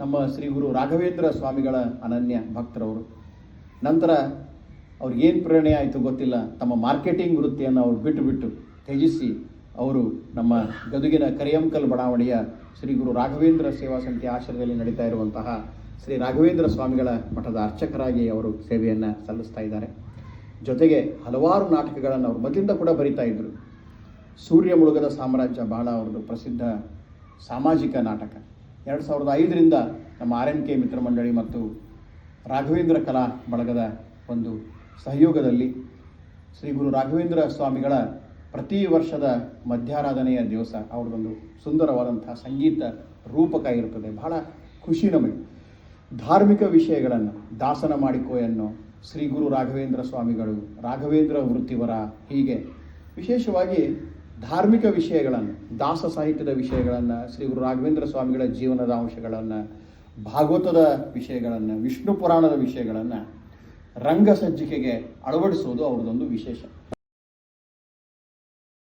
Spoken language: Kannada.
ನಮ್ಮ ಶ್ರೀ ಗುರು ರಾಘವೇಂದ್ರ ಸ್ವಾಮಿಗಳ ಅನನ್ಯ ಭಕ್ತರವರು. ನಂತರ ಅವ್ರಿಗೇನು ಪ್ರೇರಣೆ ಆಯಿತು ಗೊತ್ತಿಲ್ಲ, ತಮ್ಮ ಮಾರ್ಕೆಟಿಂಗ್ ವೃತ್ತಿಯನ್ನು ಅವ್ರು ಬಿಟ್ಟು ತ್ಯಜಿಸಿ ಅವರು ನಮ್ಮ ಗದುಗಿನ ಕರಿಯಂಕಲ್ ಬಡಾವಣೆಯ ಶ್ರೀ ಗುರು ರಾಘವೇಂದ್ರ ಸೇವಾ ಸಮಿತಿ ಆಶ್ರಯದಲ್ಲಿ ನಡೀತಾ ಇರುವಂತಹ ಶ್ರೀ ರಾಘವೇಂದ್ರ ಸ್ವಾಮಿಗಳ ಮಠದ ಅರ್ಚಕರಾಗಿ ಅವರು ಸೇವೆಯನ್ನು ಸಲ್ಲಿಸ್ತಾ ಇದ್ದಾರೆ. ಜೊತೆಗೆ ಹಲವಾರು ನಾಟಕಗಳನ್ನು ಅವರು ಮೊದಲಿಂದ ಕೂಡ ಬರಿತಾ ಇದ್ದರು. ಸೂರ್ಯ ಮುಳುಗದ ಸಾಮ್ರಾಜ್ಯ ಬಹಳ ಅವ್ರದ್ದು ಪ್ರಸಿದ್ಧ ಸಾಮಾಜಿಕ ನಾಟಕ. 2005ರಿಂದ ನಮ್ಮ RMK ಮಿತ್ರ ಮಂಡಳಿ ಮತ್ತು ರಾಘವೇಂದ್ರ ಕಲಾ ಬಳಗದ ಒಂದು ಸಹಯೋಗದಲ್ಲಿ ಶ್ರೀ ಗುರು ರಾಘವೇಂದ್ರ ಸ್ವಾಮಿಗಳ ಪ್ರತಿ ವರ್ಷದ ಮಧ್ಯಾರಾಧನೆಯ ದಿವಸ ಅವ್ರದ್ದೊಂದು ಸುಂದರವಾದಂಥ ಸಂಗೀತ ರೂಪಕ ಇರ್ತದೆ. ಬಹಳ ಖುಷಿ ನಮಗೆ. ಧಾರ್ಮಿಕ ವಿಷಯಗಳನ್ನು ದಾಸನ ಮಾಡಿಕೋಯನ್ನು ಶ್ರೀ ಗುರು ರಾಘವೇಂದ್ರ ಸ್ವಾಮಿಗಳು, ರಾಘವೇಂದ್ರ ವೃತ್ತಿವರ, ಹೀಗೆ ವಿಶೇಷವಾಗಿ ಧಾರ್ಮಿಕ ವಿಷಯಗಳನ್ನು, ದಾಸ ಸಾಹಿತ್ಯದ ವಿಷಯಗಳನ್ನು, ಶ್ರೀ ಗುರು ರಾಘವೇಂದ್ರ ಸ್ವಾಮಿಗಳ ಜೀವನದ ಅಂಶಗಳನ್ನು, ಭಾಗವತದ ವಿಷಯಗಳನ್ನು, ವಿಷ್ಣು ಪುರಾಣದ ವಿಷಯಗಳನ್ನು ರಂಗ ಸಜ್ಜಿಕೆಗೆ ಅಳವಡಿಸುವುದು ಅವ್ರದ್ದೊಂದು ವಿಶೇಷ.